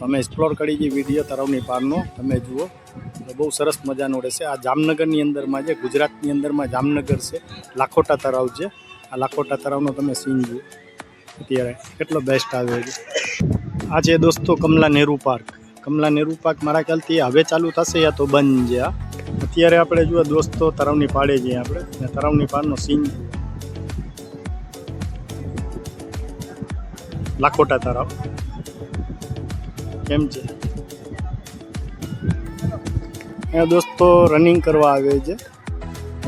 તમે એક્સપ્લોર કરી જે વિડીયો તળાવની પારનો તમે જુઓ તો બહુ સરસ મજાનો રહેશે। આ જામનગરની અંદરમાં છે, ગુજરાતની અંદરમાં જામનગર છે, લાખોટા તળાવ છે। આ લાખોટા તળાવનો તમે સીન જુઓ અત્યારે કેટલો બેસ્ટ આવ્યો છે। આ છે દોસ્તો કમલા નેહરુ પાર્ક। કમલા નેહરુ પાર્ક મારા ખ્યાલથી હવે ચાલુ થશે યા તો બંધ છે। અત્યારે આપણે જુઓ દોસ્તો તળાવની પાડે છીએ આપણે, તળાવની પારનો સીન લાખોટા તળાવ કેમ છે। અહીંયા દોસ્તો રનિંગ કરવા આવે છે,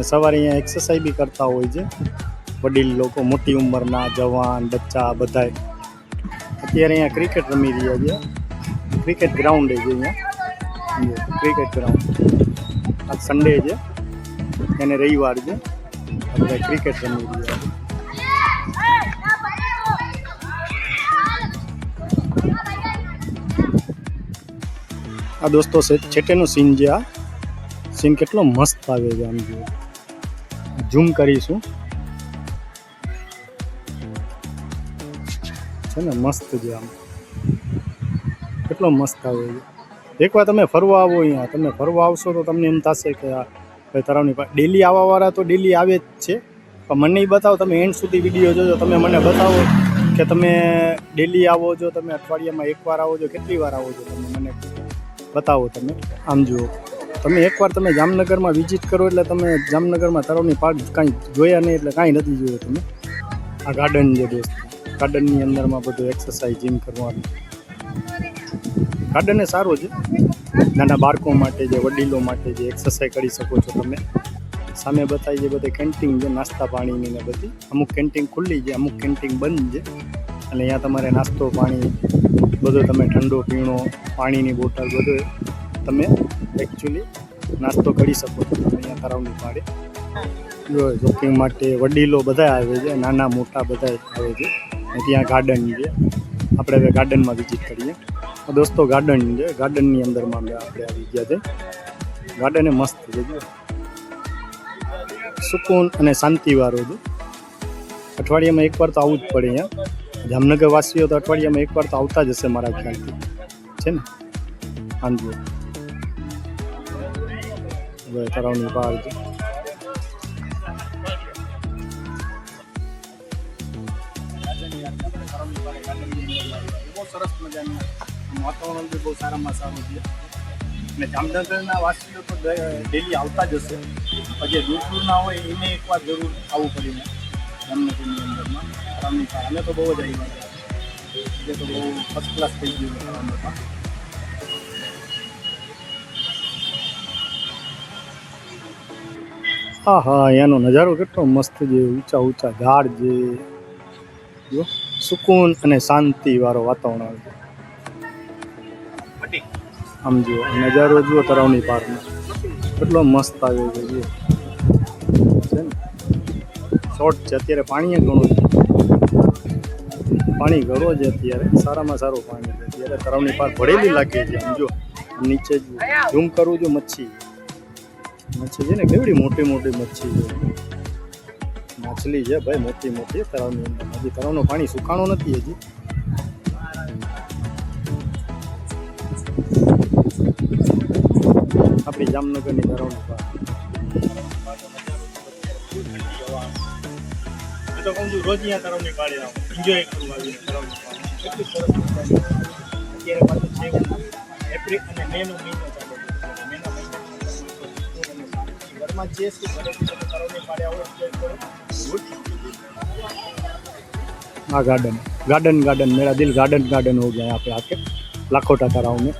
સવારે અહીંયા એક્સરસાઇઝ બી કરતા હોય છે વડીલ લોકો, મોટી ઉંમરના જવાન બચ્ચા બધાય। અત્યારે અહીંયા ક્રિકેટ રમી રહ્યા છે, ક્રિકેટ ગ્રાઉન્ડ છે અહીંયા, ક્રિકેટ ગ્રાઉન્ડ। આજ સન્ડે છે અને રવિવાર છે, બધા ક્રિકેટ રમી રહ્યા છે। આ દોસ્તો છેટેનો સીન છે। આ સીન કેટલો મસ્ત આવે છે, આમ જુઓ, ઝૂમ કરીશું છે ને, મસ્ત છે, આમ કેટલો મસ્ત આવે છે। એકવાર તમે ફરવા આવો અહીંયા, તમે ફરવા આવશો તો તમને એમ થશે કે આ ભાઈ તળાવની ડેલી આવવાવાળા તો ડેલી આવે જ છે, પણ મને એ બતાવો, તમે એન્ડ સુધી વિડીયો જોજો, તમે મને બતાવો કે તમે ડેલી આવો છો, તમે અઠવાડિયામાં એકવાર આવો છો, કેટલી વાર આવો છો, તમે મને બતાવો। તમે આમ જુઓ, તમે એકવાર તમે જામનગરમાં વિઝિટ કરો એટલે તમે જામનગરમાં તળાવની પાર્ક કાંઈ જોયા નહીં એટલે કાંઈ નથી જોયું તમે। આ ગાર્ડન છે દોસ્ત, ગાર્ડનની અંદરમાં બધું એક્સરસાઇઝ જીમ કરવાનું ગાર્ડન એ સારું છે, નાના બાળકો માટે છે, વડીલો માટે છે, એક્સરસાઇઝ કરી શકો છો તમે। સામે બતાવી છે બધે કેન્ટીન છે, નાસ્તા પાણીની ને બધી, અમુક કેન્ટીન ખુલ્લી છે, અમુક કેન્ટીન બંધ છે, અને અહીંયા તમારે નાસ્તો પાણી બધું તમે ઠંડો પીણો, પાણીની બોટલ બધું તમે એકચ્યુઅલી નાસ્તો કરી શકો છો તમે અહીંયા તળાવની પાળે। જો જોકિંગ માટે વડીલો બધા આવે છે, નાના મોટા બધા આવે છે, અને ત્યાં ગાર્ડન છે, આપણે હવે ગાર્ડનમાં વિઝિટ કરીએ। દોસ્તો ગાર્ડન છે, ગાર્ડનની અંદરમાં આપણે આવી ગયા છે। ગાર્ડન એ મસ્ત છે, જો સુકૂન અને શાંતિવાળો છે। અઠવાડિયામાં એકવાર તો આવવું જ પડે અહીંયા, જામનગર વાસીઓ તો અઠવાડિયામાં એકવાર તો આવતા જ હશે મારા ખ્યાલથી, છે ને। હાંજી હવે તળાવની બહાર છે, બહુ સરસ મજાનું વાતાવરણ બી બહુ સારામાં સારું છે, અને જામનગરના વાસીઓ તો ડેલી આવતા જ હશે, પણ જે દૂર દૂરના હોય એને એકવાર જરૂર આવવું પડે જામનગરની અંદરમાં તળાવની પાર। અમે તો બહુ જ આવી ગયા, એટલે તો બહુ ફર્સ્ટ ક્લાસ થઈ ગયું તળાવની પાર। હા હા, એનો નજારો કેટલો મસ્ત છે, ઊંચા ઊંચા ઝાડ છે, જો સુકૂન અને શાંતિવાળો વાતાવરણ છે। આમ જુઓ નજારો જુઓ તળાવની પારનો કેટલો મસ્ત આવ્યો છે, જુઓ છે ને, શોર્ટ છે અત્યારે, પાણી ઘણું છે, પાણી ઘણો છે અત્યારે, સારામાં સારું પાણી છે અત્યારે, તળાવની પાર ભરેલી લાગે છે। આમ જો નીચે ઝૂમ કરું છું, મચ્છી છે ને, કેવડી મોટી મોટી મચ્છી છે, માછલી છે ભાઈ મોટી મોટી તળાવની અંદર। હજી તળાવનું પાણી સુકાણું નથી હજી। આપણી જામનગરની તળાવની પાર હું તો કહું છું રોજ અહીંયા તળાવની પાળે આવો, એન્જોય કરવા આવીને તળાવની પાળ કેટલી સરસ મજાની। અત્યારે પાછું છે એપ્રિલ અને મેનો મહિનો ચાલે છે, મેના મહિનામાં ઘરમાં જે છે ઘરેથી તમે તળાવની પાળે આવો, એન્જોય કરો। हाँ गार्डन गार्डन गार्डन मेरा दिल गार्डन गार्डन हो गया यहाँ पे आके लाखोटा तलाव में।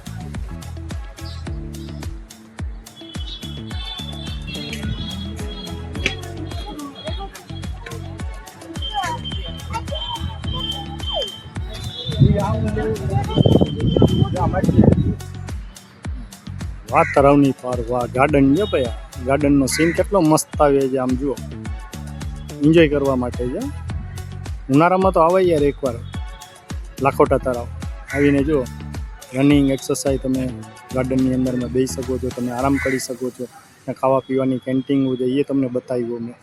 वाह तलावनी पार, वाह गार्डन છે ભાઈ, ગાર્ડનનો સીન કેટલો મસ્ત આવે છે, આમ જુઓ એન્જોય કરવા માટે છે। ઉનાળામાં તો આવાય યાર એકવાર લાખોટા તળાવ આવીને જુઓ, રનિંગ એક્સરસાઇઝ તમે ગાર્ડનની અંદરમાં બેસી શકો છો, તમે આરામ કરી શકો છો, ખાવા પીવાની કેન્ટીન છે એ તમને બતાવ્યું મેં।